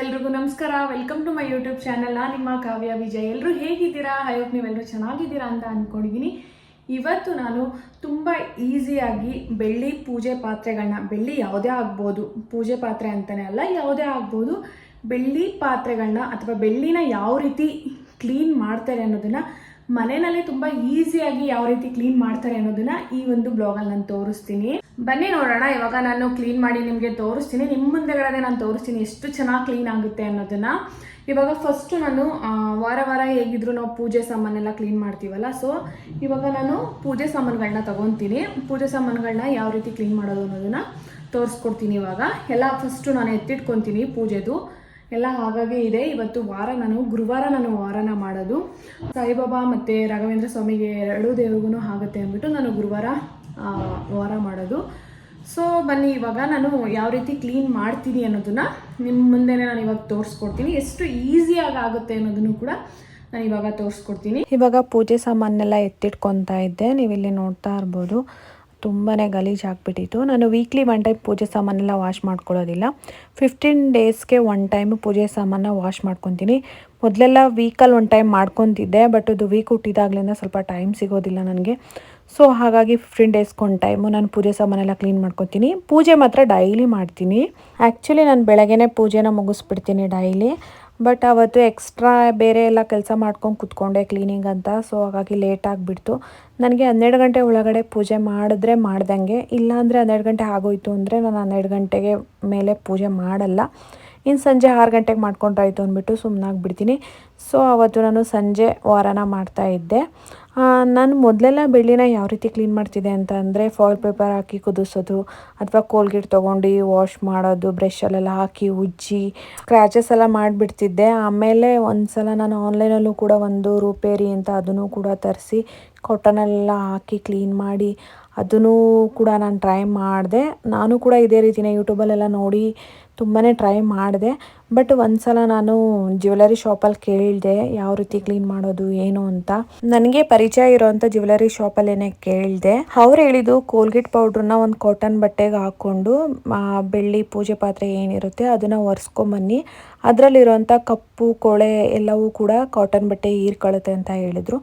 ಎಲ್ರಿಗೂ ನಮಸ್ಕಾರ. Welcome to my YouTube channel. ನಾನು ನಿಮ್ಮ ಕಾವ್ಯ ವಿಜಯ್. ಎಲ್ಲರೂ ಹೇಗಿದ್ದೀರಾ? ಐ ಹೋಪ್ ನೀವೆಲ್ಲರೂ ಚೆನ್ನಾಗಿದ್ದೀರಾ ಅಂತ ಅಂದ್ಕೊಂಡಿದ್ದೀನಿ. ಇವತ್ತು ನಾನು ತುಂಬ ಈಸಿಯಾಗಿ ಬೆಳ್ಳಿ ಪೂಜೆ ಪಾತ್ರೆಗಳನ್ನ, ಬೆಳ್ಳಿ ಯಾವುದೇ ಆಗ್ಬೋದು, ಪೂಜೆ ಪಾತ್ರೆ ಅಂತಲೇ ಅಲ್ಲ, ಯಾವುದೇ ಆಗ್ಬೋದು, ಬೆಳ್ಳಿ ಪಾತ್ರೆಗಳನ್ನ ಅಥವಾ ಬೆಳ್ಳಿನ ಯಾವ ರೀತಿ ಕ್ಲೀನ್ ಮಾಡ್ತಾರೆ ಅನ್ನೋದನ್ನು, ಮನೆಯಲ್ಲೇ ತುಂಬ ಈಸಿಯಾಗಿ ಯಾವ ರೀತಿ ಕ್ಲೀನ್ ಮಾಡ್ತಾರೆ ಅನ್ನೋದನ್ನ ಈ ಒಂದು ಬ್ಲಾಗಲ್ಲಿ ನಾನು ತೋರಿಸ್ತೀನಿ. ಬನ್ನಿ ನೋಡೋಣ. ಇವಾಗ ನಾನು ಕ್ಲೀನ್ ಮಾಡಿ ನಿಮಗೆ ತೋರಿಸ್ತೀನಿ. ನಿಮ್ಮ ಮುಂದೆಗಡೆ ನಾನು ತೋರಿಸ್ತೀನಿ ಎಷ್ಟು ಚೆನ್ನಾಗಿ ಕ್ಲೀನ್ ಆಗುತ್ತೆ ಅನ್ನೋದನ್ನ. ಇವಾಗ ಫಸ್ಟು ನಾನು ವಾರ ವಾರ ಹೇಗಿದ್ರು ನಾವು ಪೂಜೆ ಸಾಮಾನೆಲ್ಲ ಕ್ಲೀನ್ ಮಾಡ್ತೀವಲ್ಲ, ಸೊ ಇವಾಗ ನಾನು ಪೂಜೆ ಸಾಮಾನುಗಳನ್ನ ತಗೊತೀನಿ. ಪೂಜೆ ಸಾಮಾನುಗಳನ್ನ ಯಾವ ರೀತಿ ಕ್ಲೀನ್ ಮಾಡೋದು ಅನ್ನೋದನ್ನ ತೋರಿಸ್ಕೊಡ್ತೀನಿ. ಇವಾಗ ಎಲ್ಲ ಫಸ್ಟು ನಾನು ಎತ್ತಿಟ್ಕೊತೀನಿ ಪೂಜೆದು ಎಲ್ಲ. ಹಾಗಾಗಿ ಇದೆ ಇವತ್ತು ಗುರುವಾರ ನಾನು ವಾರನ ಮಾಡೋದು. ಸಾಯಿಬಾಬಾ ಮತ್ತು ರಾಘವೇಂದ್ರ ಸ್ವಾಮಿಗೆ ಎರಡೂ ದೇವ್ರಿಗೂ ಆಗುತ್ತೆ ಅಂದ್ಬಿಟ್ಟು ನಾನು ಗುರುವಾರ ವಾರ ಮಾಡೋದು. ಸೊ ಬನ್ನಿ ಇವಾಗ ನಾನು ಯಾವ ರೀತಿ ಕ್ಲೀನ್ ಮಾಡ್ತೀನಿ ಅನ್ನೋದನ್ನ ನಿಮ್ಮ ಮುಂದೆನೇ ನಾನು ಇವಾಗ ತೋರಿಸ್ಕೊಡ್ತೀನಿ. ಎಷ್ಟು ಈಸಿಯಾಗಿ ಆಗುತ್ತೆ ಅನ್ನೋದನ್ನು ಕೂಡ ನಾನು ಇವಾಗ ತೋರಿಸ್ಕೊಡ್ತೀನಿ. ಇವಾಗ ಪೂಜೆ ಸಾಮಾನೆಲ್ಲ ಎತ್ತಿಟ್ಕೊತಾ ಇದ್ದೆ. ನೀವಿಲ್ಲಿ ನೋಡ್ತಾ ಇರ್ಬೋದು, ತುಂಬಾ ಗಲೀಜಾಗ್ಬಿಟ್ಟಿತ್ತು. ನಾನು ವೀಕ್ಲಿ 1 ಟೈಮ್ ಪೂಜೆ ಸಾಮಾನೆಲ್ಲ ವಾಶ್ ಮಾಡ್ಕೊಳ್ಳೋದಿಲ್ಲ. 15 ಡೇಸ್ಗೆ 1 ಟೈಮ್ ಪೂಜೆ ಸಾಮಾನ ವಾಶ್ ಮಾಡ್ಕೊತೀನಿ. ಮೊದಲೆಲ್ಲ ವೀಕಲ್ಲಿ 1 ಟೈಮ್ ಮಾಡ್ಕೊತಿದ್ದೆ, ಬಟ್ ಅದು ವೀಕ್ ಹುಟ್ಟಿದಾಗಲಿಂದ ಸ್ವಲ್ಪ ಟೈಮ್ ಸಿಗೋದಿಲ್ಲ ನನಗೆ. ಸೊ ಹಾಗಾಗಿ 15 ಡೇಸ್ಗೆ 1 ಟೈಮು ನಾನು ಪೂಜೆ ಸಾಮಾನೆಲ್ಲ ಕ್ಲೀನ್ ಮಾಡ್ಕೊತೀನಿ. ಪೂಜೆ ಮಾತ್ರ ಡೈಲಿ ಮಾಡ್ತೀನಿ. ಆ್ಯಕ್ಚುಲಿ ನಾನು ಬೆಳಗ್ಗೆನೇ ಪೂಜೆನ ಮುಗಿಸ್ಬಿಡ್ತೀನಿ ಡೈಲಿ. ಬಟ್ ಅವತ್ತು ಎಕ್ಸ್ಟ್ರಾ ಬೇರೆ ಎಲ್ಲ ಕೆಲಸ ಮಾಡ್ಕೊಂಡು ಕೂತ್ಕೊಂಡೆ ಕ್ಲೀನಿಂಗ್ ಅಂತ. ಸೊ ಹಾಗಾಗಿ ಲೇಟ್ ಆಗಿಬಿಡ್ತು ನನಗೆ. 12 ಗಂಟೆ ಒಳಗಡೆ ಪೂಜೆ ಮಾಡಿದ್ರೆ ಮಾಡ್ದಂಗೆ, ಇಲ್ಲಾಂದರೆ 12 ಗಂಟೆ ಆಗೋಯ್ತು ಅಂದರೆ ನಾನು 12 ಗಂಟೆಗೆ ಮೇಲೆ ಪೂಜೆ ಮಾಡಲ್ಲ. ಇನ್ನು ಸಂಜೆ 6 ಗಂಟೆಗೆ ಮಾಡ್ಕೊಂಡ್ರಾಯ್ತು ಅಂದ್ಬಿಟ್ಟು ಸುಮ್ಮನಾಗ್ಬಿಡ್ತೀನಿ. ಸೊ ಅವತ್ತು ನಾನು ಸಂಜೆ ವಾರನ ಮಾಡ್ತಾಯಿದ್ದೆ. ನಾನು ಮೊದಲೆಲ್ಲ ಬೆಳ್ಳಿನ ಯಾವ ರೀತಿ ಕ್ಲೀನ್ ಮಾಡ್ತಿದ್ದೆ ಅಂತ ಅಂದರೆ, ಫಾಯಿಲ್ ಪೇಪರ್ ಹಾಕಿ ಕುದಿಸೋದು ಅಥವಾ ಕೋಲ್ಗೇಟ್ ತೊಗೊಂಡು ವಾಶ್ ಮಾಡೋದು, ಬ್ರಷಲ್ಲೆಲ್ಲ ಹಾಕಿ ಉಜ್ಜಿ ಸ್ಕ್ರ್ಯಾಚಸ್ ಎಲ್ಲ ಮಾಡಿಬಿಡ್ತಿದ್ದೆ. ಆಮೇಲೆ ಒಂದು ಸಲ ನಾನು ಆನ್ಲೈನಲ್ಲೂ ಕೂಡ ಒಂದು ರೂಪೇರಿ ಅಂತ ಅದನ್ನು ಕೂಡ ತರಿಸಿ ಕಾಟನೆಲ್ಲ ಹಾಕಿ ಕ್ಲೀನ್ ಮಾಡಿ ಅದನ್ನು ಕೂಡ ನಾನು ಟ್ರೈ ಮಾಡಿದೆ. ನಾನು ಕೂಡ ಇದೇ ರೀತಿನೇ ಯೂಟ್ಯೂಬಲ್ಲೆಲ್ಲ ನೋಡಿ ತುಂಬಾ ಟ್ರೈ ಮಾಡಿದೆ. ಬಟ್ ಒಂದು ಸಲ ನಾನು ಜ್ಯುವೆಲರಿ ಶಾಪಲ್ಲಿ ಕೇಳಿದೆ ಯಾವ ರೀತಿ ಕ್ಲೀನ್ ಮಾಡೋದು ಏನು ಅಂತ. ನನಗೆ ಪರಿಚಯ ಇರೋವಂಥ ಜ್ಯುವೆಲರಿ ಶಾಪಲ್ಲೇ ಕೇಳಿದೆ. ಅವ್ರು ಹೇಳಿದ್ದು ಕೋಲ್ಗೇಟ್ ಪೌಡ್ರನ್ನ ಒಂದು ಕಾಟನ್ ಬಟ್ಟೆಗೆ ಹಾಕ್ಕೊಂಡು ಬೆಳ್ಳಿ ಪೂಜೆ ಪಾತ್ರೆ ಏನಿರುತ್ತೆ ಅದನ್ನು ಒರೆಸ್ಕೊಂಬನ್ನಿ, ಅದರಲ್ಲಿರೋಂಥ ಕಪ್ಪು ಕೊಳೆ ಎಲ್ಲವೂ ಕೂಡ ಕಾಟನ್ ಬಟ್ಟೆ ಹೀರ್ಕೊಳ್ಳುತ್ತೆ ಅಂತ ಹೇಳಿದರು.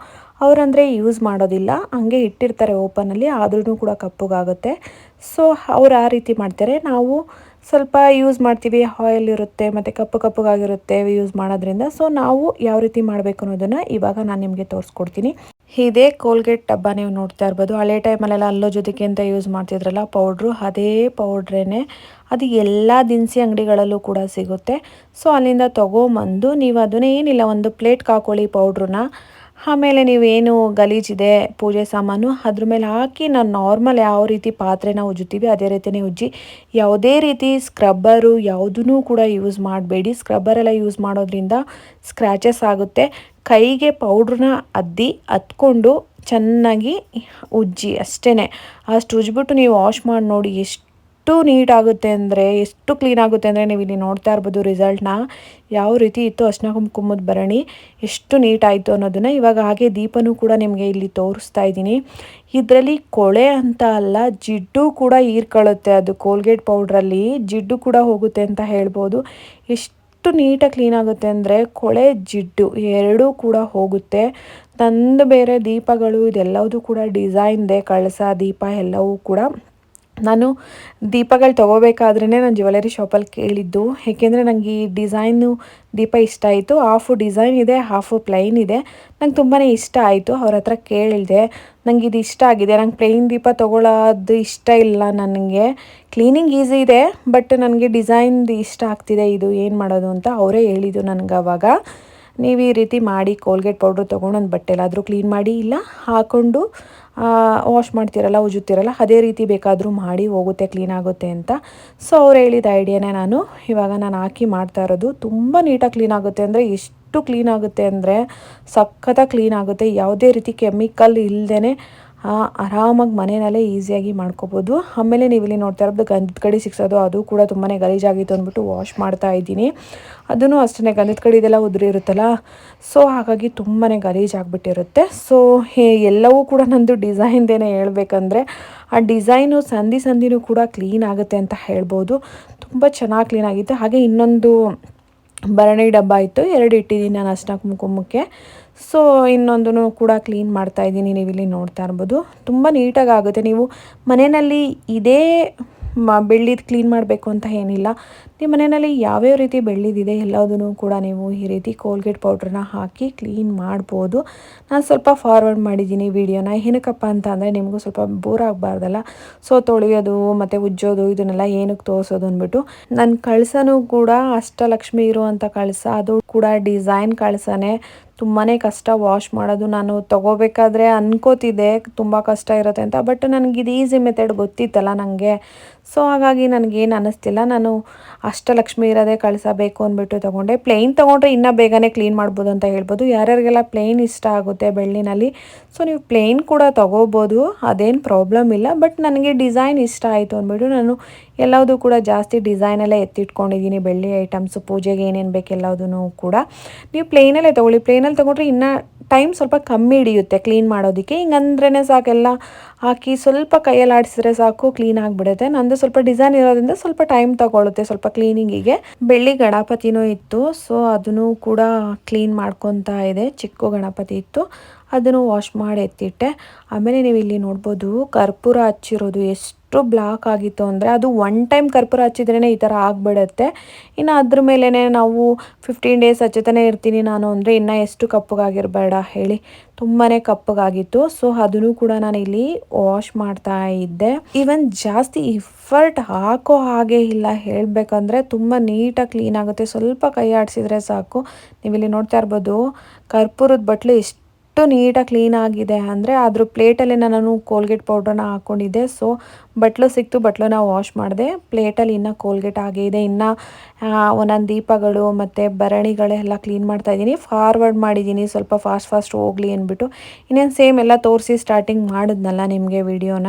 ಅವರಂದರೆ ಯೂಸ್ ಮಾಡೋದಿಲ್ಲ, ಹಂಗೆ ಇಟ್ಟಿರ್ತಾರೆ ಓಪನಲ್ಲಿ, ಆದ್ರೂ ಕೂಡ ಕಪ್ಪುಗಾಗುತ್ತೆ. ಸೊ ಅವ್ರು ಆ ರೀತಿ ಮಾಡ್ತಾರೆ. ನಾವು ಸ್ವಲ್ಪ ಯೂಸ್ ಮಾಡ್ತೀವಿ, ಆಯಿಲ್ ಇರುತ್ತೆ ಮತ್ತು ಕಪ್ಪುಗಾಗಿರುತ್ತೆ ಯೂಸ್ ಮಾಡೋದ್ರಿಂದ. ಸೊ ನಾವು ಯಾವ ರೀತಿ ಮಾಡಬೇಕು ಅನ್ನೋದನ್ನು ಇವಾಗ ನಾನು ನಿಮಗೆ ತೋರಿಸ್ಕೊಡ್ತೀನಿ. ಇದೇ ಕೋಲ್ಗೇಟ್ ಡಬ್ಬ ನೀವು ನೋಡ್ತಾ ಇರ್ಬೋದು. ಹಳೆ ಟೈಮಲ್ಲೆಲ್ಲ ಅಲ್ಲೋ ಜೊತೆಗೆ ಅಂತ ಯೂಸ್ ಮಾಡ್ತಿದ್ರಲ್ಲ ಪೌಡ್ರು, ಅದೇ ಪೌಡ್ರೇನೆ. ಅದು ಎಲ್ಲ ದಿನಸಿ ಅಂಗಡಿಗಳಲ್ಲೂ ಕೂಡ ಸಿಗುತ್ತೆ. ಸೊ ಅಲ್ಲಿಂದ ತೊಗೊಂಬಂದು ನೀವು ಅದನ್ನೇ ಏನಿಲ್ಲ, ಒಂದು ಪ್ಲೇಟ್ಗೆ ಹಾಕೊಳ್ಳಿ ಪೌಡ್ರನ್ನ. ಆಮೇಲೆ ನೀವೇನು ಗಲೀಜಿದೆ ಪೂಜೆ ಸಾಮಾನು ಅದ್ರ ಮೇಲೆ ಹಾಕಿ ನಾನು ನಾರ್ಮಲ್ ಯಾವ ರೀತಿ ಪಾತ್ರೆನ ಉಜ್ಜುತ್ತೀವಿ ಅದೇ ರೀತಿಯೇ ಉಜ್ಜಿ. ಯಾವುದೇ ರೀತಿ ಸ್ಕ್ರಬ್ಬರು ಯಾವುದೂ ಕೂಡ ಯೂಸ್ ಮಾಡಬೇಡಿ. ಸ್ಕ್ರಬ್ಬರೆಲ್ಲ ಯೂಸ್ ಮಾಡೋದ್ರಿಂದ ಸ್ಕ್ರ್ಯಾಚಸ್ ಆಗುತ್ತೆ. ಕೈಗೆ ಪೌಡ್ರನ್ನ ಹತ್ಕೊಂಡು ಚೆನ್ನಾಗಿ ಉಜ್ಜಿ ಅಷ್ಟೇ. ಅಷ್ಟು ಉಜ್ಜಿಬಿಟ್ಟು ನೀವು ವಾಶ್ ಮಾಡಿ ನೋಡಿ ಎಷ್ಟು ನೀಟ್ ಆಗುತ್ತೆ ಅಂದರೆ, ಎಷ್ಟು ಕ್ಲೀನ್ ಆಗುತ್ತೆ ಅಂದರೆ. ನೀವು ಇಲ್ಲಿ ನೋಡ್ತಾ ಇರ್ಬೋದು ರಿಸಲ್ಟ್ನ, ಯಾವ ರೀತಿ ಇತ್ತು ಅರ್ಶಿನ ಕುಂಕುಮದ ಭರಣಿ ಎಷ್ಟು ನೀಟ್ ಆಯಿತು ಅನ್ನೋದನ್ನು. ಇವಾಗ ಹಾಗೆ ದೀಪನೂ ಕೂಡ ನಿಮಗೆ ಇಲ್ಲಿ ತೋರಿಸ್ತಾ ಇದ್ದೀನಿ. ಇದರಲ್ಲಿ ಕೊಳೆ ಅಂತ ಅಲ್ಲ, ಜಿಡ್ಡು ಕೂಡ ಹೀರ್ಕೊಳ್ಳುತ್ತೆ. ಅದು ಕೋಲ್ಗೇಟ್ ಪೌಡ್ರಲ್ಲಿ ಜಿಡ್ಡು ಕೂಡ ಹೋಗುತ್ತೆ ಅಂತ ಹೇಳ್ಬೋದು. ಎಷ್ಟು ನೀಟಾಗಿ ಕ್ಲೀನ್ ಆಗುತ್ತೆ ಅಂದರೆ ಕೊಳೆ ಜಿಡ್ಡು ಎರಡೂ ಕೂಡ ಹೋಗುತ್ತೆ. ನಂದು ಬೇರೆ ದೀಪಗಳು ಇದೆಲ್ಲವೂ ಕೂಡ ಡಿಸೈನ್ದೆ, ಕಳಸ ದೀಪ ಎಲ್ಲವೂ ಕೂಡ ನಾನು ದೀಪಗಳು ತೊಗೋಬೇಕಾದ್ರೇ ನಾನು ಜ್ಯುವೆಲರಿ ಶಾಪಲ್ಲಿ ಕೇಳಿದ್ದು. ಏಕೆಂದರೆ ನನಗೆ ಈ ಡಿಸೈನು ದೀಪ ಇಷ್ಟ ಆಯಿತು. ಹಾಫು ಡಿಸೈನ್ ಇದೆ, ಹಾಫು ಪ್ಲೈನ್ ಇದೆ. ನಂಗೆ ತುಂಬಾ ಇಷ್ಟ ಆಯಿತು. ಅವ್ರ ಹತ್ರ ಕೇಳಿದೆ, ನಂಗೆ ಇದು ಇಷ್ಟ ಆಗಿದೆ, ನಂಗೆ ಪ್ಲೈನ್ ದೀಪ ತೊಗೊಳ್ಳೋದು ಇಷ್ಟ ಇಲ್ಲ. ನನಗೆ ಕ್ಲೀನಿಂಗ್ ಈಸಿ ಇದೆ, ಬಟ್ ನನಗೆ ಡಿಸೈನ್ದು ಇಷ್ಟ ಆಗ್ತಿದೆ, ಇದು ಏನು ಮಾಡೋದು ಅಂತ ಅವರೇ ಹೇಳಿದ್ದು ನನಗೆ. ಅವಾಗ ನೀವು ಈ ರೀತಿ ಮಾಡಿ ಕೋಲ್ಗೇಟ್ ಪೌಡ್ರ್ ತೊಗೊಂಡು ಒಂದು ಬಟ್ಟೆಲಾದರೂ ಕ್ಲೀನ್ ಮಾಡಿ, ಇಲ್ಲ ಹಾಕ್ಕೊಂಡು ವಾಶ್ ಮಾಡ್ತಿರಲ್ಲ ಉಜ್ಜುತ್ತೀರಲ್ಲ ಅದೇ ರೀತಿ ಬೇಕಾದರೂ ಮಾಡಿ, ಹೋಗುತ್ತೆ ಕ್ಲೀನ್ ಆಗುತ್ತೆ ಅಂತ. ಸೊ ಅವ್ರು ಹೇಳಿದ ಐಡಿಯಾನೇ ಇವಾಗ ನಾನು ಹಾಕಿ ಮಾಡ್ತಾ ಇರೋದು. ತುಂಬ ನೀಟಾಗಿ ಕ್ಲೀನ್ ಆಗುತ್ತೆ ಅಂದರೆ ಎಷ್ಟು ಕ್ಲೀನ್ ಆಗುತ್ತೆ ಅಂದರೆ ಸಖತ್ತಾಗಿ ಕ್ಲೀನ್ ಆಗುತ್ತೆ. ಯಾವುದೇ ರೀತಿ ಕೆಮಿಕಲ್ ಇಲ್ಲದೇ ಆರಾಮಾಗಿ ಮನೆಯಲ್ಲೇ ಈಸಿಯಾಗಿ ಮಾಡ್ಕೋಬೋದು. ಆಮೇಲೆ ನೀವು ಇಲ್ಲಿ ನೋಡ್ತಾ ಇರೋದು ಗಂಧದ ಕಡಿ ಸಿಕ್ಸೋದು, ಅದು ಕೂಡ ತುಂಬಾ ಗಲೀಜಾಗಿತ್ತು ಅಂದ್ಬಿಟ್ಟು ವಾಶ್ ಮಾಡ್ತಾ ಇದ್ದೀನಿ. ಅದೂ ಅಷ್ಟೇ, ಗಂಧದ ಕಡಿದೆಲ್ಲ ಉದುರಿರುತ್ತಲ್ಲ, ಸೊ ಹಾಗಾಗಿ ತುಂಬಾ ಗಲೀಜಾಗಿಬಿಟ್ಟಿರುತ್ತೆ. ಸೊ ಎಲ್ಲವೂ ಕೂಡ ನಂದು ಡಿಸೈನ್ದೇನೆ ಹೇಳ್ಬೇಕಂದ್ರೆ. ಆ ಡಿಸೈನು ಸಂದಿನೂ ಕೂಡ ಕ್ಲೀನ್ ಆಗುತ್ತೆ ಅಂತ ಹೇಳ್ಬೋದು. ತುಂಬ ಚೆನ್ನಾಗಿ ಕ್ಲೀನ್ ಆಗಿತ್ತು. ಹಾಗೆ ಇನ್ನೊಂದು ಭರಣಿ ಡಬ್ಬ ಇತ್ತು, 2 ಇಟ್ಟಿದ್ದೀನಿ ನಾನು ಅರ್ಶಿನ ಕುಂಕುಮಕ್ಕೆ. ಸೊ ಇನ್ನೊಂದನ್ನು ಕೂಡ ಕ್ಲೀನ್ ಮಾಡ್ತಾ ಇದ್ದೀನಿ. ನೀವು ಇಲ್ಲಿ ನೋಡ್ತಾ ಇರ್ಬೋದು, ತುಂಬ ನೀಟಾಗಿ ಆಗುತ್ತೆ. ನೀವು ಮನೆಯಲ್ಲಿ ಇದೇ ಬೆಳ್ಳಿದು ಕ್ಲೀನ್ ಮಾಡಬೇಕು ಅಂತ ಏನಿಲ್ಲ. ನಿಮ್ಮ ಮನೆಯಲ್ಲಿ ಯಾವ್ಯಾವ ರೀತಿ ಬೆಳ್ಳಿದಿದೆ ಎಲ್ಲದನ್ನು ಕೂಡ ನೀವು ಈ ರೀತಿ ಕೋಲ್ಗೇಟ್ ಪೌಡ್ರನ್ನ ಹಾಕಿ ಕ್ಲೀನ್ ಮಾಡ್ಬೋದು. ನಾನು ಸ್ವಲ್ಪ ಫಾರ್ವರ್ಡ್ ಮಾಡಿದ್ದೀನಿ ವೀಡಿಯೋನ. ಏನಕ್ಕಪ್ಪ ಅಂತ ಅಂದರೆ ನಿಮಗೂ ಸ್ವಲ್ಪ ಬೋರ್ ಆಗಬಾರ್ದಲ್ಲ. ಸೊ ತೊಳೆಯೋದು ಮತ್ತು ಉಜ್ಜೋದು ಇದನ್ನೆಲ್ಲ ಏನಕ್ಕೆ ತೋರಿಸೋದು ಅಂದ್ಬಿಟ್ಟು. ನನ್ನ ಕಳಸನೂ ಕೂಡ ಅಷ್ಟಲಕ್ಷ್ಮಿ ಇರುವಂಥ ಕಳಸ, ಅದು ಕೂಡ ಡಿಸೈನ್ ಕಳಸನೇ. ತುಂಬಾ ಕಷ್ಟ ವಾಶ್ ಮಾಡೋದು. ನಾನು ತೊಗೋಬೇಕಾದ್ರೆ ಅನ್ಕೋತಿದ್ದೆ ತುಂಬ ಕಷ್ಟ ಇರುತ್ತೆ ಅಂತ, ಬಟ್ ನನಗಿದು ಈಸಿ ಮೆಥಡ್ ಗೊತ್ತಿತ್ತಲ್ಲ ನನಗೆ. ಸೊ ಹಾಗಾಗಿ ನನಗೇನು ಅನ್ನಿಸ್ತಿಲ್ಲ. ನಾನು ಅಷ್ಟಲಕ್ಷ್ಮಿ ಇರೋದೇ ಕಳಸ ಬೇಕು ಅಂದ್ಬಿಟ್ಟು ತೊಗೊಂಡೆ. ಪ್ಲೇನ್ ತೊಗೊಂಡ್ರೆ ಇನ್ನೂ ಬೇಗನೆ ಕ್ಲೀನ್ ಮಾಡ್ಬೋದು ಅಂತ ಹೇಳ್ಬೋದು. ಯಾರ್ಯಾರಿಗೆಲ್ಲ ಪ್ಲೇನ್ ಇಷ್ಟ ಆಗುತ್ತೆ ಬೆಳ್ಳಿನಲ್ಲಿ, ಸೊ ನೀವು ಪ್ಲೇನ್ ಕೂಡ ತೊಗೋಬೋದು, ಅದೇನು ಪ್ರಾಬ್ಲಮ್ ಇಲ್ಲ. ಬಟ್ ನನಗೆ ಡಿಸೈನ್ ಇಷ್ಟ ಆಯಿತು ಅಂದ್ಬಿಟ್ಟು ನಾನು ಎಲ್ಲದೂ ಕೂಡ ಜಾಸ್ತಿ ಡಿಸೈನೆಲ್ಲ ಎತ್ತಿಟ್ಕೊಂಡಿದ್ದೀನಿ. ಬೆಳ್ಳಿ ಐಟಮ್ಸು ಪೂಜೆಗೆ ಏನೇನು ಬೇಕು ಎಲ್ಲದೂ ಕೂಡ ನೀವು ಪ್ಲೇನಲ್ಲೇ ತೊಗೊಳ್ಳಿ. ಪ್ಲೇನಲ್ಲಿ ತೊಗೊಂಡ್ರೆ ಇನ್ನೂ ಟೈಮ್ ಸ್ವಲ್ಪ ಕಮ್ಮಿ ಹಿಡಿಯುತ್ತೆ ಕ್ಲೀನ್ ಮಾಡೋದಕ್ಕೆ. ಹಿಂಗಂದ್ರೇ ಸಾಕೆಲ್ಲ ಹಾಕಿ ಸ್ವಲ್ಪ ಕೈಯಲ್ಲಿ ಆಡಿಸಿದ್ರೆ ಸಾಕು, ಕ್ಲೀನ್ ಆಗಿಬಿಡುತ್ತೆ. ನಂದು ಸ್ವಲ್ಪ ಡಿಸೈನ್ ಇರೋದ್ರಿಂದ ಸ್ವಲ್ಪ ಟೈಮ್ ತಗೊಳುತ್ತೆ ಸ್ವಲ್ಪ ಕ್ಲೀನಿಂಗಿಗೆ. ಬೆಳ್ಳಿ ಗಣಪತಿನೂ ಇತ್ತು, ಸೊ ಅದನ್ನು ಕೂಡ ಕ್ಲೀನ್ ಮಾಡ್ಕೊತಾ ಇದೆ. ಚಿಕ್ಕ ಗಣಪತಿ ಇತ್ತು, ಅದನ್ನು ವಾಶ್ ಮಾಡಿ ಎತ್ತಿಟ್ಟೆ. ಆಮೇಲೆ ನೀವು ಇಲ್ಲಿ ನೋಡ್ಬೋದು ಕರ್ಪೂರ ಹಚ್ಚಿರೋದು ಎಷ್ಟು ಬ್ಲಾಕ್ ಆಗಿತ್ತು ಅಂದರೆ, ಅದು ಒನ್ ಟೈಮ್ ಕರ್ಪೂರ ಹಚ್ಚಿದ್ರೇ ಈ ಥರ ಆಗಿಬಿಡುತ್ತೆ. ಇನ್ನು ಅದ್ರ ಮೇಲೇ ನಾವು 15 ಡೇಸ್ ಹಚ್ಚುತ್ತಾನೆ ಇರ್ತೀನಿ ನಾನು ಅಂದರೆ ಇನ್ನೂ ಎಷ್ಟು ಕಪ್ಪಗಾಗಿರಬೇಡ ಹೇಳಿ, ತುಂಬಾ ಕಪ್ಪಗಾಗಿತ್ತು. ಸೊ ಅದನ್ನು ಕೂಡ ನಾನು ಇಲ್ಲಿ ವಾಶ್ ಮಾಡ್ತಾ ಇದ್ದೆ. ಈವನ್ ಜಾಸ್ತಿ ಎಫರ್ಟ್ ಹಾಕೋ ಹಾಗೆ ಇಲ್ಲ ಹೇಳಬೇಕಂದ್ರೆ, ತುಂಬ ನೀಟಾಗಿ ಕ್ಲೀನ್ ಆಗುತ್ತೆ. ಸ್ವಲ್ಪ ಕೈ ಆಡಿಸಿದ್ರೆ ಸಾಕು. ನೀವಿಲ್ಲಿ ನೋಡ್ತಾ ಇರ್ಬೋದು ಕರ್ಪೂರದ ಬಟ್ಲು ಎಷ್ಟು ನೀಟಾಗಿ ಕ್ಲೀನ್ ಆಗಿದೆ ಅಂದರೆ, ಅದ್ರ ಪ್ಲೇಟಲ್ಲೇ ನಾನು ಕೋಲ್ಗೇಟ್ ಪೌಡ್ರನ್ನ ಹಾಕ್ಕೊಂಡಿದ್ದೆ. ಸೊ ಬಟ್ಲು ಸಿಕ್ತು, ಬಟ್ಲನ್ನ ವಾಶ್ ಮಾಡಿದೆ. ಪ್ಲೇಟಲ್ಲಿ ಇನ್ನೂ ಕೋಲ್ಗೇಟ್ ಆಗೇ ಇದೆ. ಇನ್ನು ಒಂದೊಂದು ದೀಪಗಳು ಮತ್ತು ಭರಣಿಗಳೆಲ್ಲ ಕ್ಲೀನ್ ಮಾಡ್ತಾಯಿದ್ದೀನಿ. ಫಾರ್ವರ್ಡ್ ಮಾಡಿದ್ದೀನಿ ಸ್ವಲ್ಪ ಫಾಸ್ಟ್ ಹೋಗಲಿ ಅಂದ್ಬಿಟ್ಟು. ಇನ್ನೇನು ಸೇಮ್ ಎಲ್ಲ ತೋರಿಸಿ ಸ್ಟಾರ್ಟಿಂಗ್ ಮಾಡಿದ್ನಲ್ಲ ನಿಮಗೆ ವಿಡಿಯೋನ,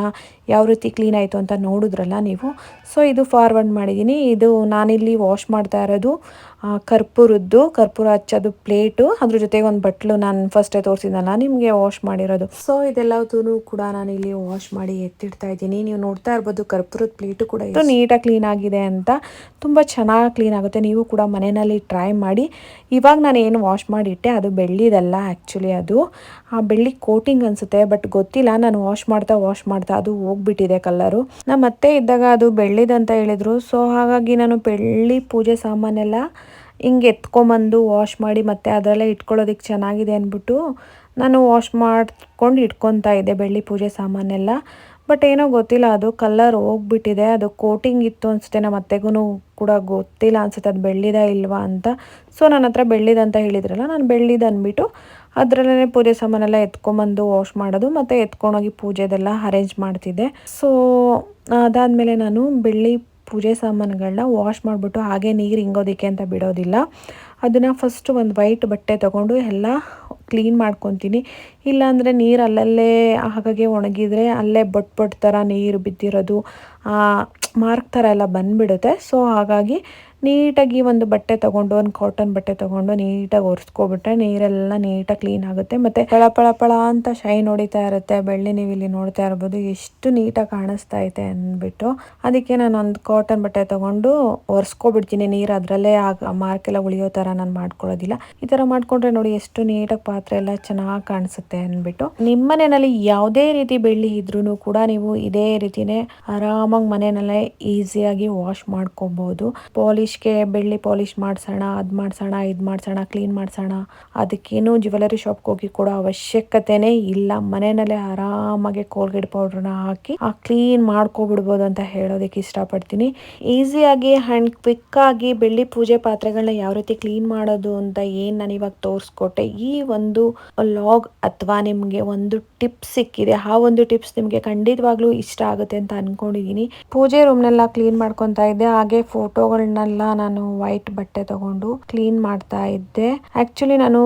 ಯಾವ ರೀತಿ ಕ್ಲೀನ್ ಆಯಿತು ಅಂತ ನೋಡಿದ್ರಲ್ಲ ನೀವು. ಸೊ ಇದು ಫಾರ್ವರ್ಡ್ ಮಾಡಿದ್ದೀನಿ. ಇದು ನಾನಿಲ್ಲಿ ವಾಶ್ ಮಾಡ್ತಾ ಇರೋದು ಕರ್ಪೂರ ಹಚ್ಚೋದು ಪ್ಲೇಟು, ಅದ್ರ ಜೊತೆಗೆ ಒಂದು ಬಟ್ಲು ನಾನು ಫಸ್ಟೇ ತೋರಿಸಿದ್ನಲ್ಲ ನಿಮಗೆ ವಾಶ್ ಮಾಡಿರೋದು. ಸೊ ಇದೆಲ್ಲದೂ ಕೂಡ ನಾನಿಲ್ಲಿ ವಾಶ್ ಮಾಡಿ ಎತ್ತಿಡ್ತಾ ಇದ್ದೀನಿ. ನೀವು ನೋಡ್ತಾ ಇರ್ಬೋದು ಕರ್ಪೂರದ ಪ್ಲೇಟು ಕೂಡ ಎಷ್ಟು ನೀಟಾಗಿ ಕ್ಲೀನ್ ಆಗಿದೆ ಅಂತ. ತುಂಬ ಚೆನ್ನಾಗಿ ಕ್ಲೀನ್ ಆಗುತ್ತೆ. ನೀವು ಕೂಡ ಮನೆಯಲ್ಲಿ ಟ್ರೈ ಮಾಡಿ. ಇವಾಗ ನಾನು ಏನು ವಾಶ್ ಮಾಡಿಟ್ಟೆ ಅದು ಬೆಳ್ಳಿದಲ್ಲ, ಆ್ಯಕ್ಚುಲಿ ಅದು ಬೆಳ್ಳಿ ಕೋಟಿಂಗ್ ಅನಿಸುತ್ತೆ, ಬಟ್ ಗೊತ್ತಿಲ್ಲ. ನಾನು ವಾಶ್ ಮಾಡ್ತಾ ಅದು ಹೋಗ್ಬಿಟ್ಟಿದೆ ಕಲರು. ನಮ್ಮ ಮತ್ತೆ ಇದ್ದಾಗ ಅದು ಬೆಳ್ಳಿದಂತ ಹೇಳಿದರು. ಸೊ ಹಾಗಾಗಿ ನಾನು ಬೆಳ್ಳಿ ಪೂಜೆ ಸಾಮಾನೆಲ್ಲ ಹಿಂಗೆ ಎತ್ಕೊಂಬಂದು ವಾಶ್ ಮಾಡಿ ಮತ್ತೆ ಅದರಲ್ಲೇ ಇಟ್ಕೊಳ್ಳೋದಕ್ಕೆ ಚೆನ್ನಾಗಿದೆ ಅಂದ್ಬಿಟ್ಟು ನಾನು ವಾಶ್ ಮಾಡ್ಕೊಂಡು ಇಟ್ಕೊತಾ ಇದ್ದೆ ಬೆಳ್ಳಿ ಪೂಜೆ ಸಾಮಾನೆಲ್ಲ. ಬಟ್ ಏನೋ ಗೊತ್ತಿಲ್ಲ, ಅದು ಕಲರ್ ಹೋಗ್ಬಿಟ್ಟಿದೆ. ಅದು ಕೋಟಿಂಗ್ ಇತ್ತು ಅನಿಸುತ್ತೆ. ನಮ್ಮ ಅತ್ತೆಗೂ ಕೂಡ ಗೊತ್ತಿಲ್ಲ ಅನಿಸುತ್ತೆ ಅದು ಬೆಳ್ಳಿದ ಇಲ್ವಾ ಅಂತ. ಸೊ ನನ್ನ ಹತ್ರ ಬೆಳ್ಳಿದಂತ ಹೇಳಿದ್ರಲ್ಲ, ನಾನು ಬೆಳ್ಳಿದು ಅಂದ್ಬಿಟ್ಟು ಅದರಲ್ಲೇ ಪೂಜೆ ಸಾಮಾನೆಲ್ಲ ಎತ್ಕೊಂಬಂದು ವಾಶ್ ಮಾಡೋದು ಮತ್ತು ಎತ್ಕೊಂಡೋಗಿ ಪೂಜೆದೆಲ್ಲ ಅರೇಂಜ್ ಮಾಡ್ತಿದ್ದೆ. ಸೊ ಅದಾದಮೇಲೆ ನಾನು ಬೆಳ್ಳಿ ಪೂಜೆ ಸಾಮಾನುಗಳನ್ನ ವಾಶ್ ಮಾಡಿಬಿಟ್ಟು ಹಾಗೆ ನೀರು ಹಿಂಗೋದಕ್ಕೆ ಅಂತ ಬಿಡೋದಿಲ್ಲ. ಅದನ್ನು ಫಸ್ಟ್ ಒಂದು ವೈಟ್ ಬಟ್ಟೆ ತೊಗೊಂಡು ಎಲ್ಲ ಕ್ಲೀನ್ ಮಾಡ್ಕೊತೀನಿ. ಇಲ್ಲಾಂದರೆ ನೀರು ಅಲ್ಲಲ್ಲೇ ಹಾಗಾಗಿ ಒಣಗಿದರೆ ಅಲ್ಲೇ ಬೊಟ್ಟು ಥರ ನೀರು ಬಿದ್ದಿರೋದು, ಮಾರ್ಕ್ ಥರ ಎಲ್ಲ ಬಂದುಬಿಡುತ್ತೆ. ಸೊ ಹಾಗಾಗಿ ನೀಟಾಗಿ ಒಂದು ಬಟ್ಟೆ ತೊಗೊಂಡು, ಒಂದು ಕಾಟನ್ ಬಟ್ಟೆ ತೊಗೊಂಡು ನೀಟಾಗಿ ಒರೆಸ್ಕೊಬಿಟ್ರೆ ನೀರೆಲ್ಲ ನೀಟಾಗಿ ಕ್ಲೀನ್ ಆಗುತ್ತೆ. ಮತ್ತು ಪಳ ಅಂತ ಶೈನ್ ಹೊಡಿತಾ ಇರುತ್ತೆ ಬೆಳ್ಳಿ. ನೀವು ಇಲ್ಲಿ ನೋಡ್ತಾ ಇರ್ಬೋದು ಎಷ್ಟು ನೀಟಾಗಿ ಕಾಣಿಸ್ತಾ ಐತೆ ಅಂದ್ಬಿಟ್ಟು. ಅದಕ್ಕೆ ನಾನು ಒಂದು ಕಾಟನ್ ಬಟ್ಟೆ ತೊಗೊಂಡು ಒರೆಸ್ಕೊಬಿಡ್ತೀನಿ. ನೀರು ಅದರಲ್ಲೇ ಮಾರ್ಕೆಲ್ಲ ಉಳಿಯೋ ಥರ ನಾನು ಮಾಡ್ಕೊಳ್ಳೋದಿಲ್ಲ. ಈ ಥರ ಮಾಡಿಕೊಂಡ್ರೆ ನೋಡಿ ಎಷ್ಟು ನೀಟಾಗಿ ಪಾತ್ರೆ ಎಲ್ಲ ಚೆನ್ನಾಗಿ ಕಾಣಿಸುತ್ತೆ ಅಂದ್ಬಿಟ್ಟು. ನಿಮ್ಮ ಮನೆಯಲ್ಲಿ ಯಾವುದೇ ರೀತಿ ಬೆಳ್ಳಿ ಇದ್ರೂ ಕೂಡ ನೀವು ಇದೇ ರೀತಿನೇ ಆರಾಮಾಗಿ ಮನೆಯಲ್ಲೇ ಈಸಿಯಾಗಿ ವಾಶ್ ಮಾಡ್ಕೊಬೋದು. ಪಾಲಿಶ್ಗೆ ಬೆಳ್ಳಿ ಪಾಲಿಶ್ ಮಾಡಿಸೋಣ, ಅದು ಮಾಡಿಸೋಣ, ಇದು ಮಾಡಿಸೋಣ, ಕ್ಲೀನ್ ಮಾಡಿಸೋಣ, ಅದಕ್ಕೇನು ಜ್ಯುವೆಲರಿ ಶಾಪ್ಗೆ ಹೋಗಿ ಕೊಡೋ ಅವಶ್ಯಕತೆನೇ ಇಲ್ಲ. ಮನೆಯಲ್ಲೇ ಆರಾಮಾಗಿ ಕೋಲ್ಗೇಟ್ ಪೌಡ್ರನ್ನ ಹಾಕಿ ಕ್ಲೀನ್ ಮಾಡ್ಕೊಬಿಡ್ಬೋದು ಅಂತ ಹೇಳೋದಕ್ಕೆ ಇಷ್ಟಪಡ್ತೀನಿ. ಈಸಿಯಾಗಿ ಆ್ಯಂಡ್ ಕ್ವಿಕ್ಕಾಗಿ ಬೆಳ್ಳಿ ಪೂಜೆ ಪಾತ್ರೆಗಳನ್ನ ಯಾವ ರೀತಿ ಕ್ಲೀನ್ ಮಾಡೋದು ಅಂತ ಏನು ನಾನು ಇವಾಗ ತೋರಿಸ್ಕೊಟ್ಟೆ. ಈ ಒಂದು ಲಾಗ್ ಅಥವಾ ನಿಮಗೆ ಒಂದು ಟಿಪ್ಸ್ ಸಿಕ್ಕಿದೆ. ಆ ಒಂದು ಟಿಪ್ಸ್ ನಿಮಗೆ ಖಂಡಿತವಾಗ್ಲೂ ಇಷ್ಟ ಆಗುತ್ತೆ ಅಂತ ಅಂದ್ಕೊಂಡಿದ್ದೀನಿ. ಪೂಜೆ ರೂಮ್ನೆಲ್ಲ ಕ್ಲೀನ್ ಮಾಡ್ಕೊತಾ ಇದ್ದೆ. ಹಾಗೆ ಫೋಟೋಗಳನ್ನೆಲ್ಲ ನಾನು ವೈಟ್ ಬಟ್ಟೆ ತಗೊಂಡು ಕ್ಲೀನ್ ಮಾಡ್ತಾ ಇದ್ದೆ. ಆ್ಯಕ್ಚುಲಿ ನಾನು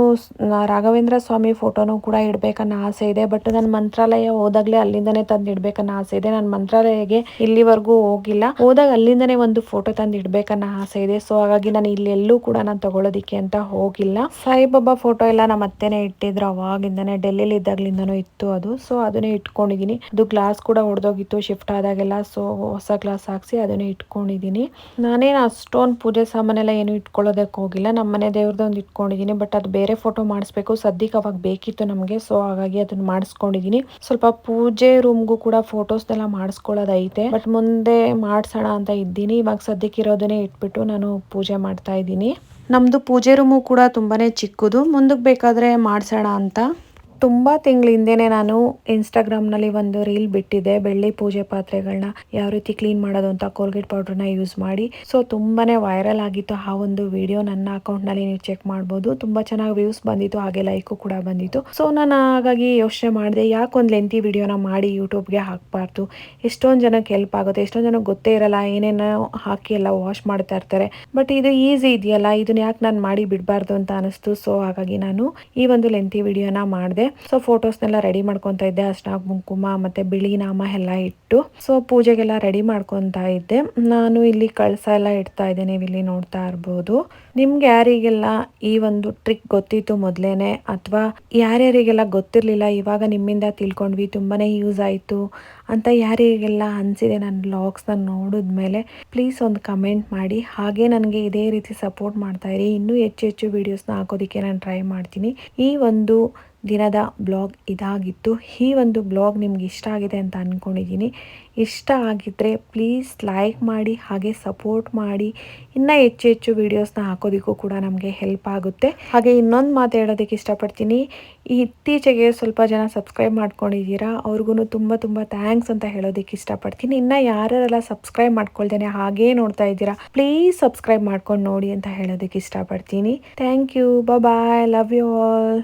ರಾಘವೇಂದ್ರ ಸ್ವಾಮಿ ಫೋಟೋನು ಕೂಡ ಇಡಬೇಕನ್ನೋ ಆಸೆ ಇದೆ. ಬಟ್ ನಾನು ಮಂತ್ರಾಲಯ ಹೋದಾಗಲೇ ಅಲ್ಲಿಂದನೇ ತಂದು ಇಡಬೇಕನ್ನೋ ಆಸೆ ಇದೆ. ನಾನು ಮಂತ್ರಾಲಯಗೆ ಇಲ್ಲಿವರೆಗೂ ಹೋಗಿಲ್ಲ. ಹೋದಾಗ ಅಲ್ಲಿಂದನೇ ಒಂದು ಫೋಟೋ ತಂದು ಇಡಬೇಕನ್ನೋ ಆಸೆ ಇದೆ. ಸೊ ಹಾಗಾಗಿ ನಾನು ಇಲ್ಲಿ ಎಲ್ಲೂ ಕೂಡ ನಾನು ತಗೊಳ್ಳೋದಿಕ್ಕೆ ಅಂತ ಹೋಗಿಲ್ಲ. ಸಾಯಿಬಾಬಾ ಫೋಟೋ ಎಲ್ಲ ನಮ್ಮ ಅತ್ತೆನೇ ಇಟ್ಟಿದ್ರು. ಅವಾಗಿಂದನೇ ಡೆಲ್ಲಿಲಿ ಇದ್ದಾಗಲಿಂದನೂ ಇತ್ತು. ಆಗಿತ್ತು ಅದು. ಸೊ ಅದನ್ನೇ ಇಟ್ಕೊಂಡಿದ್ದೀನಿ. ಅದು ಗ್ಲಾಸ್ ಕೂಡ ಒಡೆದೋಗಿತ್ತು ಶಿಫ್ಟ್ ಆದಾಗೆಲ್ಲ. ಸೊ ಹೊಸ ಗ್ಲಾಸ್ ಹಾಕ್ಸಿ ಅದನ್ನೇ ಇಟ್ಕೊಂಡಿದ್ದೀನಿ. ನಾನೇನು ಅಷ್ಟೊಂದು ಪೂಜೆ ಸಾಮಾನೆಲ್ಲ ಏನು ಇಟ್ಕೊಳ್ಳೋದಕ್ಕೆ ಹೋಗಿಲ್ಲ. ನಮ್ಮ ಮನೆ ದೇವ್ರದ್ದೊಂದು ಇಟ್ಕೊಂಡಿದ್ದೀನಿ. ಬಟ್ ಅದು ಬೇರೆ ಫೋಟೋ ಮಾಡಿಸ್ಬೇಕು, ಸದ್ಯಕ್ಕೆ ಅವಾಗ ಬೇಕಿತ್ತು ನಮಗೆ. ಸೊ ಹಾಗಾಗಿ ಅದನ್ನ ಮಾಡಿಸ್ಕೊಂಡಿದ್ದೀನಿ. ಸ್ವಲ್ಪ ಪೂಜೆ ರೂಮ್ಗೂ ಕೂಡ ಫೋಟೋಸ್ನೆಲ್ಲ ಮಾಡಿಸ್ಕೊಳ್ಳೋದೈತೆ, ಬಟ್ ಮುಂದೆ ಮಾಡ್ಸೋಣ ಅಂತ ಇದ್ದೀನಿ. ಇವಾಗ ಸದ್ಯಕ್ಕೆ ಇರೋದನ್ನೇ ಇಟ್ಬಿಟ್ಟು ನಾನು ಪೂಜೆ ಮಾಡ್ತಾ ಇದ್ದೀನಿ. ನಮ್ಮದು ಪೂಜೆ ರೂಮು ಕೂಡ ತುಂಬಾ ಚಿಕ್ಕದು, ಮುಂದಕ್ಕೆ ಬೇಕಾದರೆ ಮಾಡಿಸೋಣ ಅಂತ. ತುಂಬ ತಿಂಗಳ ಹಿಂದೆನೇ ನಾನು ಇನ್ಸ್ಟಾಗ್ರಾಮ್ನಲ್ಲಿ ಒಂದು ರೀಲ್ ಬಿಟ್ಟಿದ್ದೆ, ಬೆಳ್ಳಿ ಪೂಜೆ ಪಾತ್ರೆಗಳನ್ನ ಯಾವ ರೀತಿ ಕ್ಲೀನ್ ಮಾಡೋದು ಅಂತ ಕೋಲ್ಗೇಟ್ ಪೌಡ್ರನ್ನ ಯೂಸ್ ಮಾಡಿ. ಸೊ ತುಂಬಾ ವೈರಲ್ ಆಗಿತ್ತು ಆ ಒಂದು ವಿಡಿಯೋ. ನನ್ನ ಅಕೌಂಟ್ನಲ್ಲಿ ನೀವು ಚೆಕ್ ಮಾಡ್ಬೋದು. ತುಂಬ ಚೆನ್ನಾಗಿ ವ್ಯೂಸ್ ಬಂದಿತ್ತು, ಹಾಗೆ ಲೈಕು ಕೂಡ ಬಂದಿತ್ತು. ಸೊ ನಾನು ಹಾಗಾಗಿ ಯೋಚನೆ ಮಾಡಿದೆ, ಯಾಕೊಂದು ಲೆಂತಿ ವಿಡಿಯೋನ ಮಾಡಿ ಯೂಟ್ಯೂಬ್ಗೆ ಹಾಕಬಾರ್ದು. ಎಷ್ಟೊಂದು ಜನಕ್ಕೆ ಹೆಲ್ಪ್ ಆಗುತ್ತೆ. ಎಷ್ಟೊಂದು ಜನಕ್ಕೆ ಗೊತ್ತೇ ಇರಲ್ಲ, ಏನೇನೋ ಹಾಕಿ ಎಲ್ಲ ವಾಶ್ ಮಾಡ್ತಾ ಇರ್ತಾರೆ. ಬಟ್ ಇದು ಈಸಿ ಇದೆಯಲ್ಲ, ಇದನ್ನ ಯಾಕೆ ನಾನು ಮಾಡಿ ಬಿಡಬಾರ್ದು ಅಂತ ಅನಿಸ್ತು. ಸೊ ಹಾಗಾಗಿ ನಾನು ಈ ಒಂದು ಲೆಂತಿ ವಿಡಿಯೋನ ಮಾಡಿದೆ. ಸೊ ಫೋಟೋಸ್ನೆಲ್ಲ ರೆಡಿ ಮಾಡ್ಕೊತಾ ಇದ್ದೆ, ಅರ್ಶಿನ ಕುಂಕುಮ ಮತ್ತೆ ಬಿಳಿ ನಾಮ ಎಲ್ಲ ಇಟ್ಟು. ಸೊ ಪೂಜೆಗೆಲ್ಲ ರೆಡಿ ಮಾಡ್ಕೊತಾ ಇದ್ದೆ. ನಾನು ಇಲ್ಲಿ ಕಳಸ ಎಲ್ಲ ಇಡ್ತಾ ಇದ್ದೆ, ನೀವು ಇಲ್ಲಿ ನೋಡ್ತಾ ಇರ್ಬೋದು. ನಿಮ್ಗೆ ಯಾರಿಗೆಲ್ಲ ಈ ಒಂದು ಟ್ರಿಕ್ ಗೊತ್ತಿತ್ತು ಮೊದಲೇನೆ, ಅಥವಾ ಯಾರ್ಯಾರಿಗೆಲ್ಲ ಗೊತ್ತಿರಲಿಲ್ಲ ಇವಾಗ ನಿಮ್ಮಿಂದ ತಿಳ್ಕೊಂಡ್ವಿ, ತುಂಬಾನೇ ಯೂಸ್ ಆಯಿತು ಅಂತ ಯಾರಿಗೆಲ್ಲ ಅನಿಸಿದೆ ನನ್ನ ವ್ಲಾಗ್ಸ್ನ ನೋಡಿದ್ಮೇಲೆ, ಪ್ಲೀಸ್ ಒಂದು ಕಮೆಂಟ್ ಮಾಡಿ. ಹಾಗೆ ನನಗೆ ಇದೇ ರೀತಿ ಸಪೋರ್ಟ್ ಮಾಡ್ತಾ ಇರಿ. ಇನ್ನೂ ಹೆಚ್ಚು ವೀಡಿಯೋಸ್ನ ಹಾಕೋದಕ್ಕೆ ನಾನು ಟ್ರೈ ಮಾಡ್ತೀನಿ. ಈ ಒಂದು ದಿನದ ಬ್ಲಾಗ್ ಇದಾಗಿತ್ತು. ಈ ಒಂದು ಬ್ಲಾಗ್ ನಿಮ್ಗೆ ಇಷ್ಟ ಆಗಿದೆ ಅಂತ ಅಂದ್ಕೊಂಡಿದ್ದೀನಿ. ಇಷ್ಟ ಆಗಿದ್ದರೆ ಪ್ಲೀಸ್ ಲೈಕ್ ಮಾಡಿ, ಹಾಗೆ ಸಪೋರ್ಟ್ ಮಾಡಿ. ಇನ್ನೂ ಹೆಚ್ಚು ವೀಡಿಯೋಸ್ನ ಹಾಕೋದಕ್ಕೂ ಕೂಡ ನಮಗೆ ಹೆಲ್ಪ್ ಆಗುತ್ತೆ. ಹಾಗೆ ಇನ್ನೊಂದು ಮಾತು ಹೇಳೋದಕ್ಕೆ ಇಷ್ಟಪಡ್ತೀನಿ, ಇತ್ತೀಚೆಗೆ ಸ್ವಲ್ಪ ಜನ ಸಬ್ಸ್ಕ್ರೈಬ್ ಮಾಡ್ಕೊಂಡಿದ್ದೀರಾ, ಅವ್ರಿಗೂ ತುಂಬ ಥ್ಯಾಂಕ್ಸ್ ಅಂತ ಹೇಳೋದಕ್ಕೆ ಇಷ್ಟಪಡ್ತೀನಿ. ಇನ್ನು ಯಾರೆಲ್ಲ ಸಬ್ಸ್ಕ್ರೈಬ್ ಮಾಡ್ಕೊಳ್ತೇನೆ ಹಾಗೇ ನೋಡ್ತಾ ಇದ್ದೀರಾ, ಪ್ಲೀಸ್ ಸಬ್ಸ್ಕ್ರೈಬ್ ಮಾಡ್ಕೊಂಡು ನೋಡಿ ಅಂತ ಹೇಳೋದಕ್ಕೆ ಇಷ್ಟಪಡ್ತೀನಿ. Thank you, bye, love you all.